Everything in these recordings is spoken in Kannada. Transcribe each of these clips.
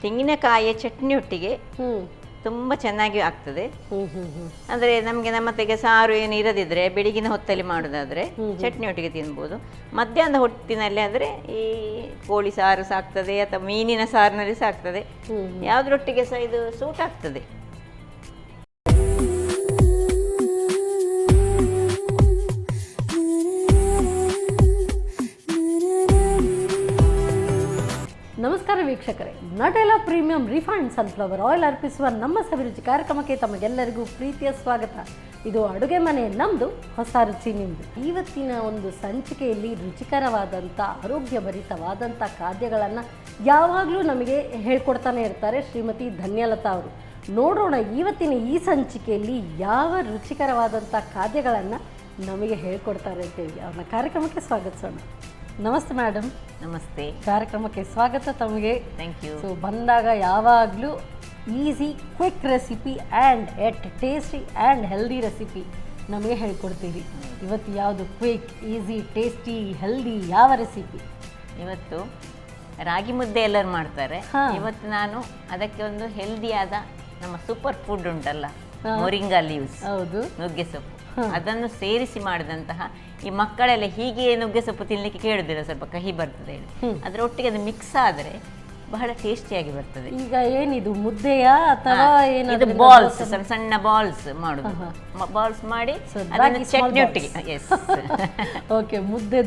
ತೆಂಗಿನಕಾಯಿಯ ಚಟ್ನಿ ಒಟ್ಟಿಗೆ ತುಂಬ ಚೆನ್ನಾಗಿ ಆಗ್ತದೆ. ಅಂದರೆ ನಮಗೆ ನಮ್ಮತ್ತೆಗೆ ಸಾರು ಏನು ಇರದಿದ್ರೆ ಬೆಳಗಿನ ಹೊತ್ತಲ್ಲಿ ಮಾಡೋದಾದರೆ ಚಟ್ನಿ ಒಟ್ಟಿಗೆ ತಿನ್ಬೋದು. ಮಧ್ಯಾಹ್ನದ ಹೊತ್ತಿನಲ್ಲಿ ಆದರೆ ಈ ಕೋಳಿ ಸಾರು ಸಾಕ್ತದೆ ಅಥವಾ ಮೀನಿನ ಸಾರಿನಲ್ಲಿ ಸಾಕ್ತದೆ, ಯಾವುದ್ರೊಟ್ಟಿಗೆ ಸಹ ಇದು ಸೂಟ್ ಆಗ್ತದೆ. ನಮಸ್ಕಾರ ವೀಕ್ಷಕರೇ, ನಟೆಲಾ ಪ್ರೀಮಿಯಂ ರಿಫೈನ್ಡ್ ಸನ್ಫ್ಲವರ್ ಆಯಿಲ್ ಅರ್ಪಿಸುವ ನಮ್ಮ ಸವಿರುಚಿ ಕಾರ್ಯಕ್ರಮಕ್ಕೆ ತಮಗೆಲ್ಲರಿಗೂ ಪ್ರೀತಿಯ ಸ್ವಾಗತ. ಇದು ಅಡುಗೆ ಮನೆ ನಮ್ಮದು, ಹೊಸ ರುಚಿ ನಿಮ್ಮದು. ಇವತ್ತಿನ ಒಂದು ಸಂಚಿಕೆಯಲ್ಲಿ ರುಚಿಕರವಾದಂಥ ಆರೋಗ್ಯಭರಿತವಾದಂಥ ಖಾದ್ಯಗಳನ್ನು ಯಾವಾಗಲೂ ನಮಗೆ ಹೇಳ್ಕೊಡ್ತಾನೆ ಇರ್ತಾರೆ ಶ್ರೀಮತಿ ಧನ್ಯಲತಾ ಅವರು. ನೋಡೋಣ ಇವತ್ತಿನ ಈ ಸಂಚಿಕೆಯಲ್ಲಿ ಯಾವ ರುಚಿಕರವಾದಂಥ ಖಾದ್ಯಗಳನ್ನು ನಮಗೆ ಹೇಳ್ಕೊಡ್ತಾರೆ ಅಂತೇಳಿ ಅವ್ರನ್ನ ಕಾರ್ಯಕ್ರಮಕ್ಕೆ ಸ್ವಾಗತಿಸೋಣ. ನಮಸ್ತೆ ಮೇಡಮ್. ನಮಸ್ತೆ. ಕಾರ್ಯಕ್ರಮಕ್ಕೆ ಸ್ವಾಗತ ತಮಗೆ. Thank you. ಸೊ ಬಂದಾಗ ಯಾವಾಗಲೂ easy quick recipe and at tasty and healthy recipe ನಮಗೆ ಹೇಳ್ಕೊಡ್ತೀರಿ. ಇವತ್ತು ಯಾವುದು ಕ್ವಿಕ್, ಈಸಿ, ಟೇಸ್ಟಿ, ಹೆಲ್ದಿ ಯಾವ ರೆಸಿಪಿ? ಇವತ್ತು ರಾಗಿ ಮುದ್ದೆ ಎಲ್ಲರೂ ಮಾಡ್ತಾರೆ. ಇವತ್ತು ನಾನು ಅದಕ್ಕೆ ಒಂದು ಹೆಲ್ದಿಯಾದ ನಮ್ಮ ಸೂಪರ್ ಫುಡ್ ಉಂಟಲ್ಲ, ಮೊರಿಂಗಾ ಲೀವ್ಸ್, ಹೌದು, ನುಗ್ಗೆ ಸೊಪ್ಪು, ಅದನ್ನು ಸೇರಿಸಿ ಮಾಡಿದಂತಹ, ಈ ಮಕ್ಕಳೆಲ್ಲ ಹೀಗೆ ನುಗ್ಗೆ ಸೊಪ್ಪು ತಿನ್ನಲಿಕ್ಕೆ ಕೇಳುದಿಲ್ಲ, ಸ್ವಲ್ಪ ಕಹಿ ಬರ್ತದೆ ಹೇಳಿ, ಅದರೊಟ್ಟಿಗೆ ಅದು ಮಿಕ್ಸ್ ಆದರೆ ಬಹಳ ಟೇಸ್ಟಿಯಾಗಿ ಬರ್ತದೆ. ಈಗ ಏನಿದು ಮುದ್ದೆಯಾ ಅಥವಾ ಇದು ಬಾಲ್ಸ್, ಸಣ್ಣ ಸಣ್ಣ ಬಾಲ್ಸ್ ಮಾಡುದು, ಬಾಲ್ಸ್ ಮಾಡಿ ಅದನ್ನು ಚಟ್ನಿ ಒಟ್ಟಿಗೆ. ಓಕೆ, ಮುದ್ದೆ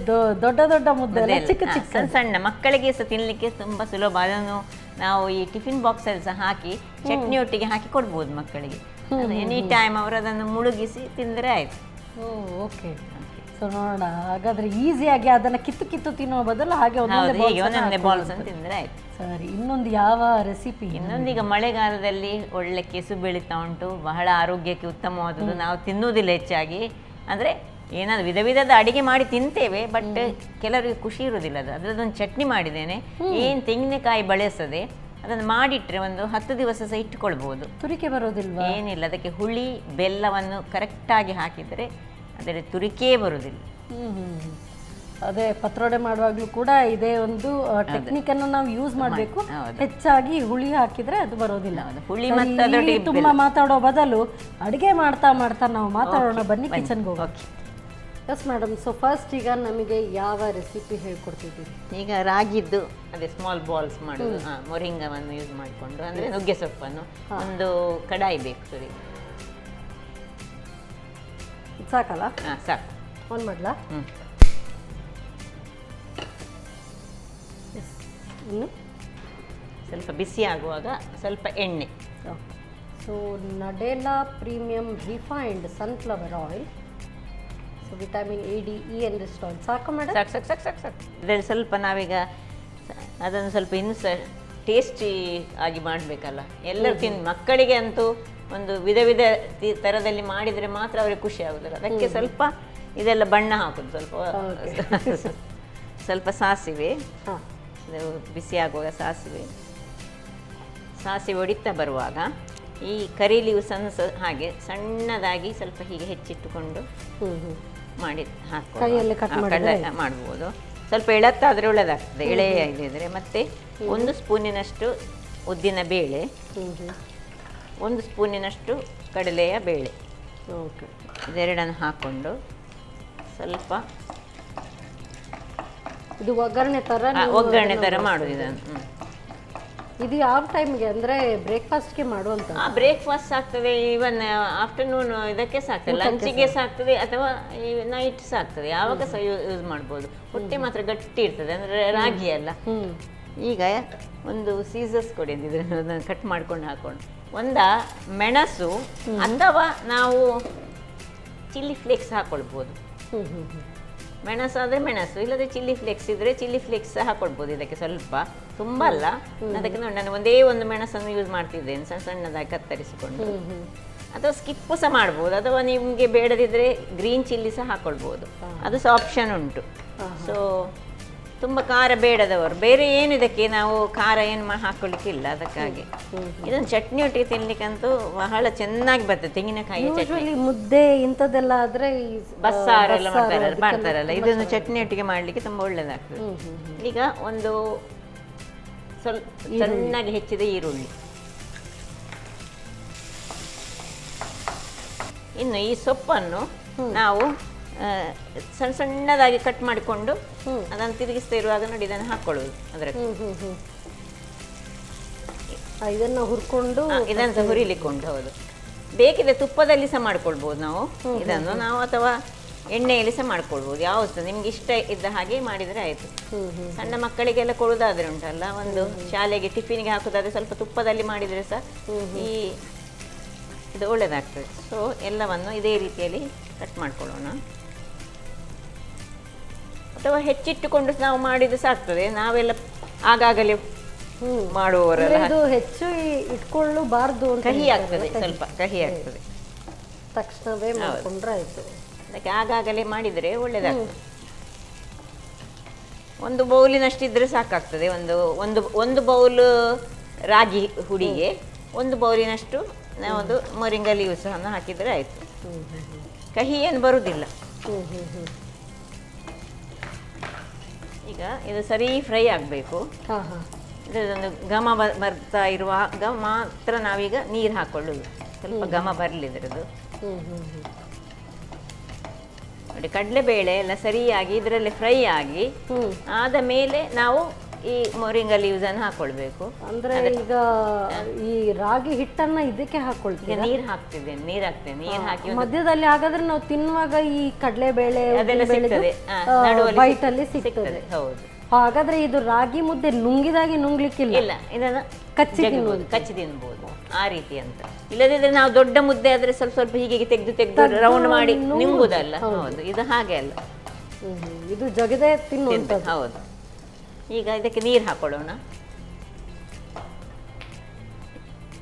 ದೊಡ್ಡ ದೊಡ್ಡ ಮುದ್ದೆ, ಚಿಕ್ಕ ಚಿಕ್ಕ ಸಣ್ಣ ಸಣ್ಣ ಮಕ್ಕಳಿಗೆ ಸಹ ತಿನ್ನಲಿಕ್ಕೆ ತುಂಬಾ ಸುಲಭ. ಅದನ್ನು ನಾವು ಈ ಟಿಫಿನ್ ಬಾಕ್ಸ್ ಅಲ್ಲಿ ಸಹ ಹಾಕಿ ಚಟ್ನಿ ಒಟ್ಟಿಗೆ ಹಾಕಿ ಕೊಡ್ಬೋದು ಮಕ್ಕಳಿಗೆ. ಎನಿ ಟೈಮ್ ಅವರು ಅದನ್ನು ಮುಳುಗಿಸಿ ತಿಂದರೆ ಆಯ್ತು. ಓಕೆ, ಸೊ ನೋಡೋಣ. ಹಾಗಾದ್ರೆ ಈಸಿಯಾಗಿ ಅದನ್ನ ಕಿತ್ತು ಕಿತ್ತು ತಿನ್ನುವ ಬದಲು ಹಾಗೆ ಒಂದೊಂದೇ ಬಾಲ್ಸ್ ಅಂತ ತಿಂದರೆ ಆಯ್ತು. ಸರಿ, ಇನ್ನೊಂದು ಯಾವ ರೆಸಿಪಿ? ಇನ್ನೊಂದೀಗ ಮಳೆಗಾಲದಲ್ಲಿ ಒಳ್ಳೆ ಕೆಸು ಬೆಳೀತಾ ಉಂಟು, ಬಹಳ ಆರೋಗ್ಯಕ್ಕೆ ಉತ್ತಮವಾದದ್ದು. ನಾವು ತಿನ್ನುವುದಿಲ್ಲ ಹೆಚ್ಚಾಗಿ, ಅಂದರೆ ಏನಾದ್ರು ವಿಧ ವಿಧದ ಅಡಿಗೆ ಮಾಡಿ ತಿಂತೇವೆ, ಬಟ್ ಕೆಲವರಿಗೆ ಖುಷಿ ಇರುವುದಿಲ್ಲ. ಅದು ಅದರದೊಂದು ಚಟ್ನಿ ಮಾಡಿದ್ದೇನೆ. ಏನು ತೆಂಗಿನಕಾಯಿ ಬಳಸದೆ ಅದನ್ನು ಮಾಡಿಟ್ರೆ ಒಂದು 10 ದಿವಸ ಸಹ ಇಟ್ಟುಕೊಳ್ಬೋದು. ತುರಿಕೆ ಬರೋದಿಲ್ವ? ಏನಿಲ್ಲ, ಅದಕ್ಕೆ ಹುಳಿ ಬೆಲ್ಲವನ್ನು ಕರೆಕ್ಟಾಗಿ ಹಾಕಿದರೆ ಅದರ ತುರಿಕೆ ಬರುವುದಿಲ್ಲ. ಅದೇ ಪತ್ರೊಡೆ ಮಾಡುವಾಗಲೂ ಕೂಡ ಇದೇ ಒಂದು ಟೆಕ್ನಿಕ್ ಅನ್ನು ನಾವು ಯೂಸ್ ಮಾಡಬೇಕು. ಹೆಚ್ಚಾಗಿ ಹುಳಿ ಹಾಕಿದ್ರೆ ಅದು ಬರೋದಿಲ್ಲ. ಹುಳಿ ಮತ್ತೆ ತುಂಬಾ ಮಾತಾಡೋ ಬದಲು ಅಡಿಗೆ ಮಾಡ್ತಾ ಮಾಡ್ತಾ ನಾವು ಮಾತಾಡೋಣ. ಬನ್ನಿ ಕಿಚನ್ಗೆ ಹೋಗೋಣ. Yes madam. ಸೊ ಫಸ್ಟ್ ಈಗ ನಮಗೆ ಯಾವ ರೆಸಿಪಿ ಹೇಳ್ಕೊಡ್ತಿದ್ದೀವಿ? ಈಗ ರಾಗಿದ್ದು ಅದೇ ಸ್ಮಾಲ್ ಬಾಲ್ಸ್ ಮಾಡೋದು, ಮೊರಿಂಗವನ್ನು ಯೂಸ್ ಮಾಡಿಕೊಂಡು, ಅಂದರೆ ನುಗ್ಗೆ ಸೊಪ್ಪನ್ನು ಒಂದು ಕಡಾಯಿ ಬೇಕು. ಸರಿ, ಸಾಕಲ್ಲ? ಸಾಕು. ಆನ್ ಮಾಡಲಾ? ಇನ್ನು ಸ್ವಲ್ಪ ಬಿಸಿ ಆಗುವಾಗ ಸ್ವಲ್ಪ ಎಣ್ಣೆ. ಸೊ ನಟೆಲಾ premium refined sunflower oil, so vitamin A, D, E enriched oil. ಸಾಕು ಮೇಡಮ್? ಸಾಕು ಸಾಕು ಸಾಕು ಸಾಕು ಸಾಕು. ಇದರಲ್ಲಿ ಸ್ವಲ್ಪ ನಾವೀಗ ಅದನ್ನು ಸ್ವಲ್ಪ ಇನ್ನೂ ಸಹ ಟೇಸ್ಟಿ ಆಗಿ ಮಾಡಬೇಕಲ್ಲ. ಎಲ್ಲರೂ ಮಕ್ಕಳಿಗೆ ಅಂತೂ ಒಂದು ವಿಧ ವಿಧ ಥರದಲ್ಲಿ ಮಾಡಿದರೆ ಮಾತ್ರ ಅವರಿಗೆ ಖುಷಿ ಆಗೋದಿಲ್ಲ. ಅದಕ್ಕೆ ಸ್ವಲ್ಪ ಇದೆಲ್ಲ ಬಣ್ಣ ಹಾಕೋದು. ಸ್ವಲ್ಪ ಸಾಸಿವೆ, ಬಿಸಿ ಆಗುವಾಗ ಸಾಸಿವೆ ಹೊಡಿತಾ ಬರುವಾಗ ಈ ಕರಿ ಲೀವ್ಸನ್ನು ಹಾಗೆ ಸಣ್ಣದಾಗಿ ಸ್ವಲ್ಪ ಹೀಗೆ ಹೆಚ್ಚಿಟ್ಟುಕೊಂಡು ಮಾಡಿ ಹಾಕಿ ಮಾಡ್ಬೋದು. ಸ್ವಲ್ಪ ಎಳತ್ತಾದರೆ ಒಳ್ಳೆದಾಗ್ತದೆ, ಎಳೆಯ ಇದ್ದರೆ. ಮತ್ತು 1 ಸ್ಪೂನಿನಷ್ಟು ಉದ್ದಿನ ಬೇಳೆ, 1 ಸ್ಪೂನಿನಷ್ಟು ಕಡಲೆಯ ಬೇಳೆ, ಓಕೆ, ಇದೆರಡನ್ನು ಹಾಕ್ಕೊಂಡು ಸ್ವಲ್ಪ ಇದು ಒಗ್ಗರಣೆ ಥರ ಮಾಡೋದು ಇದನ್ನು. ಇದು ಯಾವ ಟೈಮ್ಗೆ ಅಂದರೆ ಬ್ರೇಕ್ಫಾಸ್ಟ್ಗೆ ಮಾಡುವಂಥ? ಬ್ರೇಕ್ಫಾಸ್ಟ್ ಆಗ್ತದೆ, ಈವನ್ ಆಫ್ಟರ್ನೂನ್ ಇದಕ್ಕೆ ಸಾಕ್ತದೆ, ಲಂಚಿಗೆ ಸಾಕ್ತದೆ, ಅಥವಾ ನೈಟ್ ಸಾಕ್ತದೆ, ಯಾವಾಗ ಸಹ ಯೂಸ್ ಮಾಡ್ಬೋದು. ಹೊಟ್ಟೆ ಮಾತ್ರ ಗಟ್ಟಿ ಇರ್ತದೆ, ಅಂದರೆ ರಾಗಿ ಅಲ್ಲ. ಈಗ ಒಂದು ಸೀಸರ್ಸ್ ಕೊಡಿದ್ರೆ ಅದನ್ನು ಕಟ್ ಮಾಡ್ಕೊಂಡು ಹಾಕೊಂಡು ಮೆಣಸು ಅಥವಾ ನಾವು ಚಿಲ್ಲಿ ಫ್ಲೇಕ್ಸ್ ಹಾಕೊಳ್ಬೋದು. ಮೆಣಸು ಆದರೆ ಮೆಣಸು, ಇಲ್ಲದೆ ಚಿಲ್ಲಿ ಫ್ಲೇಕ್ಸ್ ಇದ್ರೆ ಚಿಲ್ಲಿ ಫ್ಲೇಕ್ಸ್ ಹಾಕೊಳ್ಬೋದು. ಇದಕ್ಕೆ ಸ್ವಲ್ಪ ತುಂಬ ಅಲ್ಲ, ಅದಕ್ಕೆ ನೋಡಿ ನಾನು ಒಂದೇ ಒಂದು ಮೆಣಸನ್ನು ಯೂಸ್ ಮಾಡ್ತಿದ್ದೇನೆ, ಸಣ್ಣ ಸಣ್ಣದಾಗಿ ಕತ್ತರಿಸಿಕೊಂಡು. ಅಥವಾ ಸ್ಕಿಪ್ ಸಹ ಮಾಡ್ಬೋದು, ಅಥವಾ ನಿಮಗೆ ಬೇಡದಿದ್ರೆ ಗ್ರೀನ್ ಚಿಲ್ಲಿ ಸಹ ಹಾಕೊಳ್ಬೋದು, ಅದು ಸಹ ಆಪ್ಷನ್ ಉಂಟು. ಸೊ ತುಂಬ ಖಾರ ಬೇಡದವರು ಬೇರೆ ಏನು ಇದಕ್ಕೆ ನಾವು ಖಾರ ಏನು ಹಾಕೊಳ್ಳಿಕ್ಕಿಲ್ಲ, ಅದಕ್ಕಾಗಿ ಇದೊಂದು ಚಟ್ನಿ ಒಟ್ಟಿಗೆ ತಿನ್ಲಿಕ್ಕಂತೂ ಬಹಳ ಚೆನ್ನಾಗಿ ಬರ್ತದೆ. ತೆಂಗಿನಕಾಯಿ ಚಟ್ನಿ, ಮುದ್ದೆ ಇಂಥದ್ದೆಲ್ಲ ಆದರೆ ಬಸ್ಸಾರೆಲ್ಲ ಮಾಡ್ತಾರಲ್ಲ, ಇದೊಂದು ಚಟ್ನಿ ಒಟ್ಟಿಗೆ ಮಾಡಲಿಕ್ಕೆ ತುಂಬ ಒಳ್ಳೆಯದಾಗ್ತದೆ. ಈಗ ಒಂದು ಸ್ವಲ್ಪ ಸಣ್ಣಗೆ ಹೆಚ್ಚಿದ ಈರುಳ್ಳಿ. ಇನ್ನು ಈ ಸೊಪ್ಪನ್ನು ನಾವು ಸಣ್ಣ ಸಣ್ಣದಾಗಿ ಕಟ್ ಮಾಡಿಕೊಂಡು ಅದನ್ನು ತಿರುಗಿಸ್ತಾ ಇರುವಾಗ ನೋಡಿ ಇದನ್ನು ಹಾಕೊಳ್ಳುವುದು ಅದಕ್ಕೆ. ಇದನ್ನ ಹುರ್ಕೊಂಡು ಇದನ್ನು ಹುರಿಲಿಕ್ಕೊಂಡು. ಹೌದು, ಬೇಕಿದ್ರೆ ತುಪ್ಪದಲ್ಲಿ ಸಹ ಮಾಡ್ಕೊಳ್ಬೋದು ನಾವು ಇದನ್ನು, ನಾವು ಅಥವಾ ಎಣ್ಣೆಯಲ್ಲಿ ಸಹ ಮಾಡ್ಕೊಳ್ಬೋದು, ಯಾವುದು ನಿಮ್ಗೆ ಇಷ್ಟ ಇದ್ದ ಹಾಗೆ ಮಾಡಿದರೆ ಆಯಿತು. ಸಣ್ಣ ಮಕ್ಕಳಿಗೆಲ್ಲ ಕೊಡೋದಾದ್ರೆ ಉಂಟಲ್ಲ, ಒಂದು ಶಾಲೆಗೆ ಟಿಫಿನ್ಗೆ ಹಾಕೋದಾದ್ರೆ ಸ್ವಲ್ಪ ತುಪ್ಪದಲ್ಲಿ ಮಾಡಿದರೆ ಸಹ ಈ ಇದು ಒಳ್ಳೆಯದಾಗ್ತದೆ. ಸೊ ಎಲ್ಲವನ್ನು ಇದೇ ರೀತಿಯಲ್ಲಿ ಕಟ್ ಮಾಡ್ಕೊಳ್ಳೋಣ. ಅಥವಾ ಹೆಚ್ಚಿಟ್ಟುಕೊಂಡು ನಾವು ಮಾಡಿದ್ದು ಸಹ ಆಗ್ತದೆ, ನಾವೆಲ್ಲ ಆಗಾಗಲೇ ಮಾಡುವವರೆಲ್ಲ. ಇದು ಹೆಚ್ಚು ಇಟ್ಕೊಳ್ಳಬಾರ್ದು, ಕಹಿ ಆಗ್ತದೆ, ಸ್ವಲ್ಪ ಕಹಿ ಆಗ್ತದೆ, ತಕ್ಷಣವೇ ಮಾಡ್ಕೊಂಡ್ರೆ ಆಯ್ತು. ಅದಕ್ಕೆ ಆಗಾಗಲೇ ಮಾಡಿದರೆ ಒಳ್ಳೆಯದಾಗ್ತದೆ. ಒಂದು ಬೌಲಿನಷ್ಟಿದ್ರೆ ಸಾಕಾಗ್ತದೆ. ಒಂದು ಬೌಲ್ ರಾಗಿ ಹುಡಿಗೆ ಒಂದು ಬೌಲಿನಷ್ಟು ನಾವೊಂದು ಮೊರಿಂಗ ಲೀವ್ಸ್ ಅನ್ನು ಹಾಕಿದರೆ ಆಯಿತು. ಕಹಿ ಏನು ಬರುವುದಿಲ್ಲ. ಈಗ ಇದು ಸರಿ ಫ್ರೈ ಆಗಬೇಕು. ಇದೊಂದು ಘಮ ಬರ್ತಾ ಇರುವಾಗ ಮಾತ್ರ ನಾವೀಗ ನೀರು ಹಾಕೊಳ್ಳೋದು, ಸ್ವಲ್ಪ ಘಮ ಬರಲಿದ್ರದ್ದು. ನೋಡಿ, ಕಡಲೆಬೇಳೆ ಎಲ್ಲ ಸರಿಯಾಗಿ ಇದರಲ್ಲಿ ಫ್ರೈ ಆಗಿ ಆದ ಮೇಲೆ ನಾವು ಈ ಮೊರಿಂಗ ಲೀವ್ಸ್ ಅನ್ನು ಹಾಕೊಳ್ಬೇಕು. ಅಂದ್ರೆ ಈಗ ಈ ರಾಗಿ ಹಿಟ್ಟನ್ನ ಇದಕ್ಕೆ ಹಾಕೊಳ್ತೀವಿ. ನೀರು ಹಾಕ್ತಿದ್ದೇನೆ, ನೀರು ಹಾಕ್ತೇನೆ. ನೀರು ಹಾಕಿ ಮಧ್ಯದಲ್ಲಿ ಹಾಗಾದ್ರೆ ನಾವು ತಿನ್ನುವಾಗ ಈ ಕಡಲೆಬೇಳೆ ಅದೆಲ್ಲ ಸಿಗ್ತದೆ, ಬೈಟ್ ಅಲ್ಲಿ ಸಿಗ್ತದೆ. ಹೌದು. ಹಾಗಾದ್ರೆ ಇದು ರಾಗಿ ಮುದ್ದೆ ನುಂಗಿದಾಗಿ ನುಂಗ್ಲಿಕ್ಕಿಲ್ಲ, ಇಲ್ಲ, ಇದನ್ನ ಕಚ್ಚಿ ತಿನ್ಬಹುದು ಆ ರೀತಿ ಅಂತ. ಇಲ್ಲದಿದ್ರೆ ನಾವು ದೊಡ್ಡ ಮುದ್ದೆ ಆದ್ರೆ ಸ್ವಲ್ಪ ಸ್ವಲ್ಪ ಹೀಗೆ ತೆಗೆದು ರೌಂಡ್ ಮಾಡಿ ನಿಂಬುದಲ್ಲ. ಹೌದು, ಇದು ಹಾಗೆ ಅಲ್ಲ, ಇದು ಜಗದೆ ತಿನ್ನುವಂಥದ್ದು. ಹೌದು. ಈಗ ಇದಕ್ಕೆ ನೀರು ಹಾಕೊಳ್ಳೋಣ.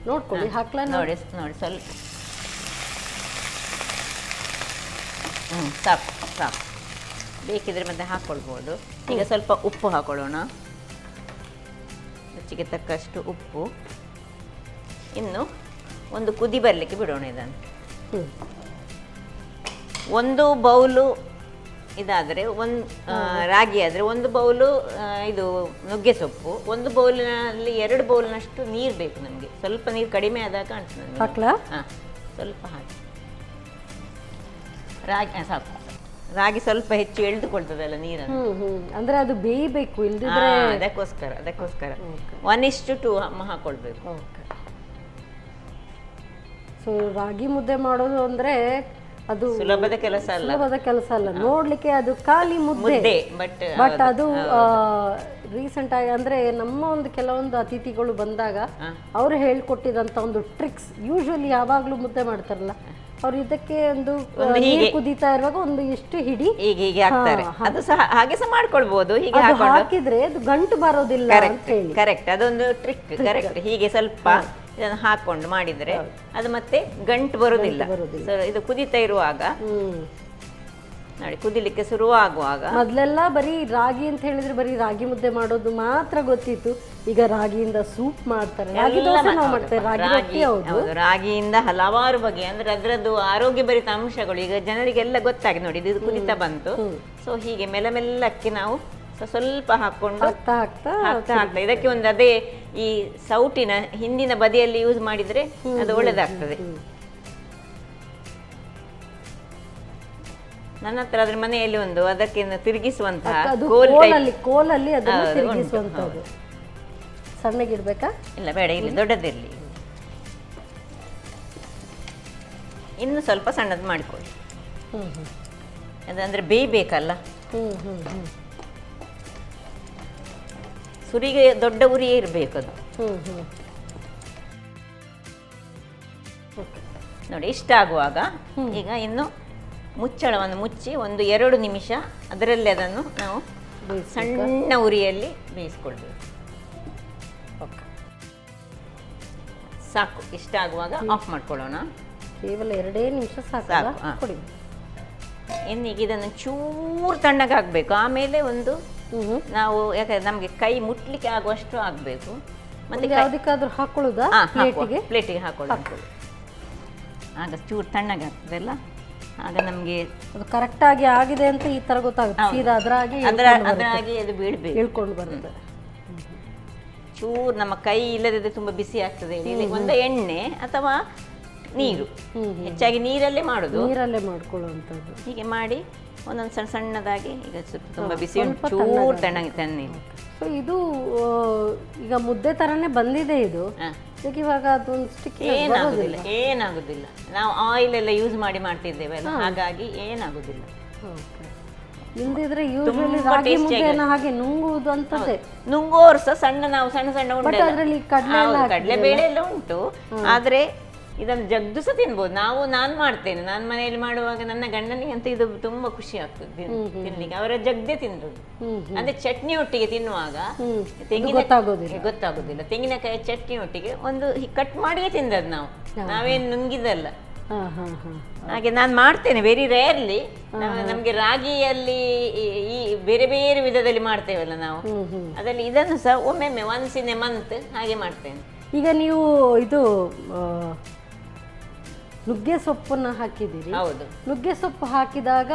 ನೋಡ್ಕೊಳ್ಳಿ, ಹಾಕ್ಲಾ? ನೋಡಿ ಸ್ವಲ್ಪ. ಸಾಕು ಸಾಕು, ಬೇಕಿದ್ರೆ ಮತ್ತೆ ಹಾಕ್ಕೊಳ್ಬೋದು. ಈಗ ಸ್ವಲ್ಪ ಉಪ್ಪು ಹಾಕೊಳ್ಳೋಣ, ರುಚಿಗೆ ತಕ್ಕಷ್ಟು ಉಪ್ಪು. ಇನ್ನು ಒಂದು ಕುದಿ ಬರಲಿಕ್ಕೆ ಬಿಡೋಣ ಇದನ್ನು. ಒಂದು ಬೌಲು ಇದಾದರೆ ರಾಗಿ ಆದರೆ ಒಂದು ಬೌಲು ಇದು ನುಗ್ಗೆ ಸೊಪ್ಪು, ಒಂದು ಬೌಲಿನಲ್ಲಿ 2 ಬೌಲ್ನಷ್ಟು ನೀರು ಬೇಕು ನಮಗೆ. ಸ್ವಲ್ಪ ನೀರು ಕಡಿಮೆ ಆದಾಗ ಕಾಣ್ತದೆ ನಮಗೆ. ಹಾಂ, ಸ್ವಲ್ಪ ಹಾಕಿ. ರಾಗಿ ಸಾಕು, ರಾಗಿ ಸ್ವಲ್ಪ ಹೆಚ್ಚು ಎಳೆದುಕೊಳ್ತದಲ್ಲ ನೀರನ್ನು. ಅಂದ್ರೆ ಅದು ಬೇಯಬೇಕು, ಇಲ್ದಿದ್ರೆ ಅದಕ್ಕೋಸ್ಕರ 1:2 ಹಾಕೊಳ್ಬೇಕು. ಸೊ ರಾಗಿ ಮುದ್ದೆ ಮಾಡೋದು ಅಂದ್ರೆ ಅದು ಸುಲಭದ ಕೆಲಸ ಅಲ್ಲ. ನೋಡ್ಲಿಕ್ಕೆ ಅದು ಖಾಲಿ ಮುದ್ದೆ, ಬಟ್ ಅದು ರೀಸೆಂಟ್ ಆಗಿ ಅಂದ್ರೆ ನಮ್ಮ ಒಂದು ಕೆಲವೊಂದು ಅತಿಥಿಗಳು ಬಂದಾಗ ಅವ್ರು ಹೇಳ್ಕೊಟ್ಟಿದಂತ ಒಂದು ಟ್ರಿಕ್ಸ್, ಯೂಶುವಲಿ ಯಾವಾಗ್ಲೂ ಮುದ್ದೆ ಮಾಡ್ತಾರಲ್ಲ ಅವ್ರು, ಇದಕ್ಕೆ ಒಂದು ನೀರು ಕುದೀತಾ ಇರುವಾಗ ಒಂದು ಇಷ್ಟು ಹಿಡಿ ಹೀಗೆ ಹಾಕ್ತಾರೆ. ಅದು ಸಹ ಹಾಗೆ ಸಹ ಮಾಡ್ಕೊಳ್ಬಹುದು. ಹೀಗೆ ಹಾಕಿದ್ರೆ ಅದು ಗಂಟು ಬರೋದಿಲ್ಲ ಅಂತ ಹೇಳಿ. ಕರೆಕ್ಟ್, ಅದೊಂದು ಟ್ರಿಕ್. ಕರೆಕ್ಟ್, ಹೀಗೆ ಸ್ವಲ್ಪ ಇದನ್ನು ಹಾಕೊಂಡು ಮಾಡಿದ್ರೆ ಅದು ಮತ್ತೆ ಗಂಟು ಬರುವುದಿಲ್ಲ. ಇದು ಕುದೀತಾ ಇರುವಾಗ ನೋಡಿ, ಕುದಿಲಿಕ್ಕೆ ಶುರುವಾಗುವಾಗ. ಮೊದಲೆಲ್ಲ ಬರೀ ರಾಗಿ ಅಂತ ಹೇಳಿದ್ರೆ ಬರೀ ರಾಗಿ ಮುದ್ದೆ ಮಾಡೋದು ಮಾತ್ರ ಗೊತ್ತಿತ್ತು. ಈಗ ರಾಗಿಯಿಂದ ಸೂಪ್ ಮಾಡ್ತಾರೆ, ರಾಗಿ ದೋಸೆ ಮಾಡ್ತಾರೆ, ರಾಗಿ ರೊಟ್ಟಿ. ಹೌದು, ರಾಗಿಯಿಂದ ಹಲವಾರು ಬಗೆ, ಅಂದ್ರೆ ಅದರದ್ದು ಆರೋಗ್ಯಭರಿತ ಅಂಶಗಳು ಈಗ ಜನರಿಗೆಲ್ಲ ಗೊತ್ತಾಗಿದೆ. ನೋಡಿ, ಇದು ಕುದಿತಾ ಬಂತು. ಸೊ ಹೀಗೆ ಮೆಲ್ಲಕ್ಕೆ ನಾವು ಸ್ವಲ್ಪ ಹಾಕೊಂಡು ಹಾಕ್ತಾ ಇದಕ್ಕೆ ಒಂದು ಅದೇ ಈ ಸೌಟಿನ ಹಿಂದಿನ ಬದಿಯಲ್ಲಿ ಯೂಸ್ ಮಾಡಿದ್ರೆ ಅದು ಒಳ್ಳೇದಾಗ್ತದೆ. ನನ್ನ ಹತ್ರ ಅದ್ರ ಮನೆಯಲ್ಲಿ ಒಂದು ಅದಕ್ಕೆ ತಿರುಗಿಸುವಂತಹ ಕೋಲಲ್ಲಿ ಅದನ್ನು ತಿರುಗಿಸುವಂತದ್ದು. ಸಣ್ಣಗಿಡ್ಬೇಕಾ? ಇಲ್ಲ, ಬೇಡ, ಇಲ್ಲಿ ದೊಡ್ಡದಿರಲಿ. ಇನ್ನು ಸ್ವಲ್ಪ ಸಣ್ಣದು ಮಾಡಿಕೊಳ್ಳಿ. ಅದಂದ್ರೆ ಬೇಯಬೇಕಲ್ಲ. ಸುರಿಗೆ ದೊಡ್ಡ ಉರಿಯೇ ಇರಬೇಕು ಅದು. ನೋಡಿ, ಇಷ್ಟ ಆಗುವಾಗ ಈಗ ಇನ್ನು ಮುಚ್ಚಳವನ್ನು ಮುಚ್ಚಿ ಒಂದು 2 ನಿಮಿಷ ಅದರಲ್ಲಿ ಅದನ್ನು ನಾವು ಸಣ್ಣ ಉರಿಯಲ್ಲಿ ಬೇಯಿಸ್ಕೊಳ್ಬೇಕು. ಸಾಕು, ಇಷ್ಟ ಆಗುವಾಗ ಆಫ್ ಮಾಡ್ಕೊಳ್ಳೋಣ. ಕೇವಲ 2 ನಿಮಿಷ ಸಾಕು. ಇನ್ನೀಗ ಇದನ್ನು ಚೂರು ತಣ್ಣಗಾಗಬೇಕು. ಆಮೇಲೆ ಒಂದು ನಾವು ಯಾಕಂದ್ರೆ ನಮಗೆ ಕೈ ಮುಟ್ಲಿಕ್ಕೆ ಆಗುವಷ್ಟು ಆಗಬೇಕು. ಮತ್ತೆ ಯಾವುದಕ್ಕಾದ್ರೂ ಹಾಕೊಳ್ಳೋದಾ? ಪ್ಲೇಟಿಗೆ ಹಾಕೊಳ್ಳೋದು. ಆಗ ಚೂರು ತಣ್ಣಗಾಗ್ತದಲ್ಲ, ಆಗ ನಮಗೆ ಅದು ಕರೆಕ್ಟ್ ಆಗಿ ಆಗಿದೆ ಅಂತ ಈ ತರ ಗೊತ್ತಾಗುತ್ತೆ. ಸೀದಾ ಅದರಾಗಿ ಅದು ಬೀಳ್ಬೇಕು, ಹೇಳ್ಕೊಂಡು ಬರುತ್ತೆ. ಚೂರು ನಮ್ಮ ಕೈ ಇಲ್ಲದಿದ್ದರೆ ತುಂಬ ಬಿಸಿ ಆಗ್ತದೆ ಹೇಳಿ ಒಂದು ಎಣ್ಣೆ ಅಥವಾ ನೀರು, ಹೆಚ್ಚಾಗಿ ನೀರಲ್ಲೇ ಮಾಡೋದು, ನೀರಲ್ಲೇ ಮಾಡ್ಕೊಳ್ಳುವಂಥದ್ದು. ಹೀಗೆ ಮಾಡಿ ಒಂದೊಂದು ಸಣ್ಣದಾಗಿ, ಈಗ ಸ್ವಲ್ಪ ತುಂಬ ಬಿಸಿ ಉಂಟು, ಚೂರು ತಣ್ಣಗೆ. ಸೊ ಇದು ಈಗ ಮುದ್ದೆ ಥರನೇ ಬಂದಿದೆ ಇದು. ಈಗ ಇವಾಗ ಅದೊಂದು ಸ್ಟಿಕ್ ಏನಾಗುದಿಲ್ಲ, ನಾವು ಆಯಿಲ್ ಎಲ್ಲ ಯೂಸ್ ಮಾಡಿ ಮಾಡ್ತಿದ್ದೇವಲ್ಲ, ಹಾಗಾಗಿ ಏನಾಗುದಿಲ್ಲ. ಇಲ್ದಿದ್ರೆ ಯೂಶುವಲಿ ರಾಗಿ ಮುದ್ದೆನ ಹಾಗೆ ನುಂಗುವುದು ಅಂತದ್ದೇ. ನುಂಗೋರು ಸಹ ಸಣ್ಣ, ನಾವು ಸಣ್ಣ ಸಣ್ಣ ಉಂಡೆ, ಅದರಲ್ಲಿ ಕಡಲೆಬೇಳೆ ಎಲ್ಲ ಉಂಟು, ಆದ್ರೆ ಇದನ್ನು ಜಗ್ದು ಸಹ ತಿನ್ಬೋದು. ನಾನು ಮಾಡ್ತೇನೆ, ನಾನು ಮನೆಯಲ್ಲಿ ಮಾಡುವಾಗ ನನ್ನ ಗಂಡನಿಗೆ ಅಂತ ಇದು ತುಂಬಾ ಖುಷಿ ಆಗ್ತದೆ ತಿನ್ಲಿಕ್ಕೆ. ಅವರ ಜಗ್ದೆ ತಿಂದದ್ದು ಅಂದ್ರೆ ಚಟ್ನಿ ಒಟ್ಟಿಗೆ ತಿನ್ನುವಾಗ ಗೊತ್ತಾಗುದಿಲ್ಲ. ತೆಂಗಿನಕಾಯಿ ಚಟ್ನಿ ಒಟ್ಟಿಗೆ ಒಂದು ಕಟ್ ಮಾಡಿಯೇ ತಿಂದದ್ದು ನಾವು, ನಾವೇನು ನುಂಗಿದಲ್ಲ. ಹಾಗೆ ನಾನು ಮಾಡ್ತೇನೆ, ವೆರಿ ರೇರ್ಲಿ. ನಮ್ಗೆ ರಾಗಿಯಲ್ಲಿ ಈ ಬೇರೆ ಬೇರೆ ವಿಧದಲ್ಲಿ ಮಾಡ್ತೇವಲ್ಲ ನಾವು, ಅದರಲ್ಲಿ ಇದನ್ನು ಸಹ ಒಮ್ಮೊಮ್ಮೆ ಒನ್ಸ್ ಇನ್ ಎ ಮಂತ್ ಹಾಗೆ ಮಾಡ್ತೇನೆ. ಈಗ ನೀವು ಇದು ನುಗ್ಗೆ ಸೊಪ್ಪನ್ನು ಹಾಕಿದ್ದೀರಿ. ಹೌದು, ನುಗ್ಗೆ ಸೊಪ್ಪು ಹಾಕಿದಾಗ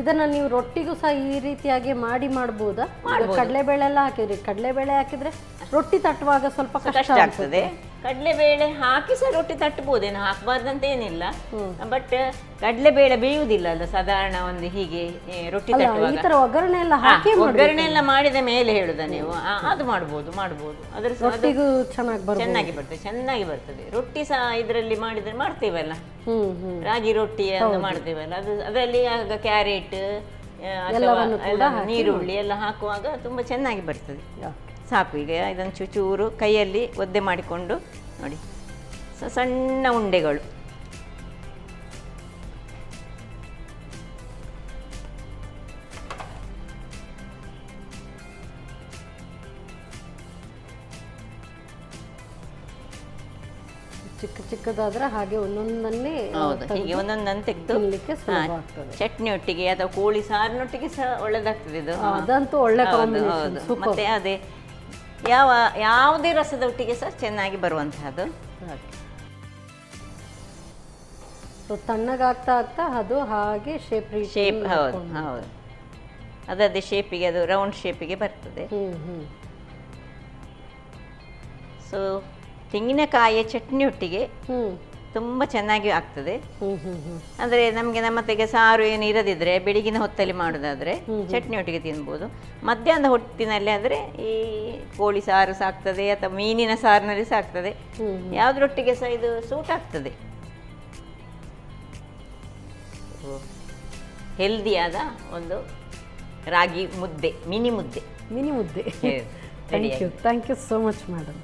ಇದನ್ನ ನೀವು ರೊಟ್ಟಿಗೂ ಸಹ ಈ ರೀತಿಯಾಗಿ ಮಾಡ್ಬೋದಾ? ಕಡಲೆಬೇಳೆ ಎಲ್ಲ ಹಾಕಿದ್ರಿ, ಕಡಲೆಬೇಳೆ ಹಾಕಿದ್ರೆ ರೊಟ್ಟಿ ತಟ್ಟುವಾಗ ಸ್ವಲ್ಪ ಕಷ್ಟ ಆಗ್ತದೆ. ಕಡಲೆಬೇಳೆ ಹಾಕಿ ಸಹ ರೊಟ್ಟಿ ತಟ್ಟಬಹುದೇನು, ಹಾಕಬಾರ್ದಂತ ಏನಿಲ್ಲ. ಬಟ್ ಕಡಲೆಬೇಳೆ ಬೇಯುವುದಿಲ್ಲ ಅಲ್ಲ ಸಾಧಾರಣ, ಒಂದು ಹೀಗೆ ರೊಟ್ಟಿ ತಟ್ಟುವಾಗ ಈ ತರ ಒಗ್ಗರಣೆ ಎಲ್ಲ ಹಾಕಿ ಒಗ್ಗರಣೆ ಎಲ್ಲ ಮಾಡಿದ ಮೇಲೆ ಹೇಳುದ ನೀವು, ಅದು ಮಾಡ್ಬೋದು. ಅದ್ರ ರೊಟ್ಟಿಗೂ ಚೆನ್ನಾಗಿ ಬರ್ತದೆ. ರೊಟ್ಟಿ ಸಹ ಇದರಲ್ಲಿ ಮಾಡಿದ್ರೆ ಮಾಡ್ತೇವಲ್ಲ, ರಾಗಿ ರೊಟ್ಟಿಯನ್ನು ಮಾಡ್ತೇವಲ್ಲ, ಅದರಲ್ಲಿ ಆಗ ಕ್ಯಾರೆಟ್ ಅಥವಾ ನೀರುಳ್ಳಿ ಎಲ್ಲ ಹಾಕುವಾಗ ತುಂಬಾ ಚೆನ್ನಾಗಿ ಬರ್ತದೆ. ಸಾಕು, ಈಗ ಇದನ್ನು ಚೂರು ಕೈಯಲ್ಲಿ ಒದ್ದೆ ಮಾಡಿಕೊಂಡು ನೋಡಿ, ಸಣ್ಣ ಉಂಡೆಗಳು. ಚಿಕ್ಕದಾದ್ರೆ ಹಾಗೆ ಒಂದೊಂದನ್ನೇ ಹೀಗೆ ಒಂದೊಂದನ್ನು ತೆಗೆದು ಚಟ್ನಿ ಒಟ್ಟಿಗೆ ಅಥವಾ ಕೋಳಿ ಸಾರಿನೊಟ್ಟಿಗೆ ಸಹ ಒಳ್ಳೆದಾಗ್ತದೆ ಇದು. ಅದಂತೂ ಒಳ್ಳೆ ಮತ್ತೆ ಅದೇ ಯಾವುದೇ ರಸದ ಒಟ್ಟಿಗೆ ಸಹ ಚೆನ್ನಾಗಿ ಬರುವಂತಹದ್ದು. ತಣ್ಣಗಾಗ್ತಾ ಅದು ಹಾಗೆ ಶೇಪ್ ಹೌದು, ಅದದೇ ಶೇಪಿಗೆ, ಅದು ರೌಂಡ್ ಶೇಪಿಗೆ ಬರ್ತದೆ. ಸೊ ತೆಂಗಿನಕಾಯಿಯ ಚಟ್ನಿ ಒಟ್ಟಿಗೆ ತುಂಬ ಚೆನ್ನಾಗಿ ಆಗ್ತದೆ. ಅಂದರೆ ನಮಗೆ ನಮ್ಮತ್ತೆಗೆ ಸಾರು ಏನು ಇರದಿದ್ರೆ ಬೆಳಗಿನ ಹೊತ್ತಲ್ಲಿ ಮಾಡೋದಾದ್ರೆ ಚಟ್ನಿ ಒಟ್ಟಿಗೆ ತಿನ್ಬೋದು. ಮಧ್ಯಾಹ್ನದ ಹೊತ್ತಿನಲ್ಲಿ ಆದರೆ ಈ ಕೋಳಿ ಸಾರು ಸಾಕ್ತದೆ ಅಥವಾ ಮೀನಿನ ಸಾರಿನಲ್ಲಿ ಸಾಕ್ತದೆ, ಯಾವುದ್ರೊಟ್ಟಿಗೆ ಸಹ ಇದು ಸೂಟ್ ಆಗ್ತದೆ. ಹೆಲ್ದಿಯಾದ ಒಂದು ರಾಗಿ ಮುದ್ದೆ, ಮಿನಿ ಮುದ್ದೆ. Thank you so much madam.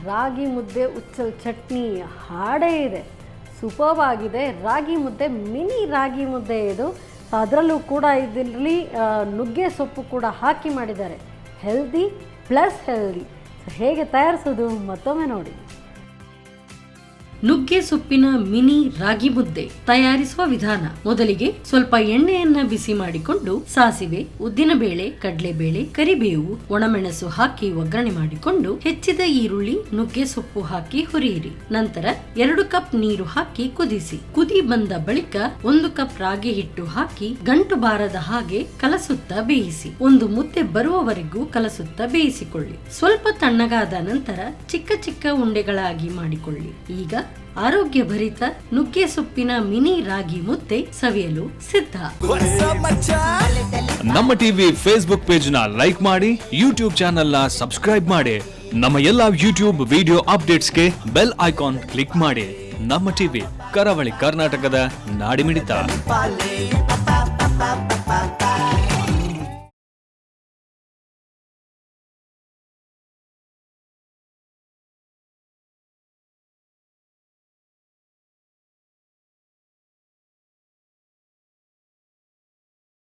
ರಾಗಿ ಮುದ್ದೆ ಉಚ್ಚಲ್ ಚಟ್ನಿ ಹಾಡೇ ಇದೆ, ಸೂಪರ್ಬ್ ಆಗಿದೆ. ರಾಗಿ ಮುದ್ದೆ, ಮಿನಿ ರಾಗಿ ಮುದ್ದೆ ಇದು. ಅದರಲ್ಲೂ ಕೂಡ ಇದರಲ್ಲಿ ನುಗ್ಗೆ ಸೊಪ್ಪು ಕೂಡ ಹಾಕಿ ಮಾಡಿದ್ದಾರೆ. Healthy plus healthy. ಹೇಗೆ ತಯಾರಿಸೋದು ಮತ್ತೊಮ್ಮೆ ನೋಡಿ. ನುಗ್ಗೆ ಸೊಪ್ಪಿನ ಮಿನಿ ರಾಗಿ ಮುದ್ದೆ ತಯಾರಿಸುವ ವಿಧಾನ. ಮೊದಲಿಗೆ ಸ್ವಲ್ಪ ಎಣ್ಣೆಯನ್ನ ಬಿಸಿ ಮಾಡಿಕೊಂಡು ಸಾಸಿವೆ, ಉದ್ದಿನಬೇಳೆ, ಕಡಲೆಬೇಳೆ, ಕರಿಬೇವು, ಒಣಮೆಣಸು ಹಾಕಿ ಒಗ್ಗರಣೆ ಮಾಡಿಕೊಂಡು ಹೆಚ್ಚಿದ ಈರುಳ್ಳಿ, ನುಗ್ಗೆ ಸೊಪ್ಪು ಹಾಕಿ ಹುರಿಯಿರಿ. ನಂತರ 2 ಕಪ್ ನೀರು ಹಾಕಿ ಕುದಿಸಿ. ಕುದಿ ಬಂದ ಬಳಿಕ 1 ಕಪ್ ರಾಗಿ ಹಿಟ್ಟು ಹಾಕಿ ಗಂಟು ಬಾರದ ಹಾಗೆ ಕಲಸುತ್ತಾ ಬೇಯಿಸಿ. ಒಂದು ಮುದ್ದೆ ಬರುವವರೆಗೂ ಕಲಸುತ್ತಾ ಬೇಯಿಸಿಕೊಳ್ಳಿ. ಸ್ವಲ್ಪ ತಣ್ಣಗಾದ ನಂತರ ಚಿಕ್ಕ ಚಿಕ್ಕ ಉಂಡೆಗಳಾಗಿ ಮಾಡಿಕೊಳ್ಳಿ. ಈಗ ಆರೋಗ್ಯ ಭರಿತ ನುಗ್ಗೆ ಸೊಪ್ಪಿನ ಮಿನಿ ರಾಗಿ ಮುದ್ದೆ ಸವಿಯಲು ಸಿದ್ಧ. ನಮ್ಮ ಟಿವಿ ಫೇಸ್ಬುಕ್ ಪೇಜ್ ನ ಲೈಕ್ ಮಾಡಿ, ಯೂಟ್ಯೂಬ್ ಚಾನೆಲ್ ನ ಸಬ್ಸ್ಕ್ರೈಬ್ ಮಾಡಿ. ನಮ್ಮ ಎಲ್ಲಾ ಯೂಟ್ಯೂಬ್ ವಿಡಿಯೋ ಅಪ್ಡೇಟ್ಸ್ಗೆ ಬೆಲ್ ಐಕಾನ್ ಕ್ಲಿಕ್ ಮಾಡಿ. ನಮ್ಮ ಟಿವಿ, ಕರಾವಳಿ ಕರ್ನಾಟಕದ ನಾಡಿಮಿಡಿತ.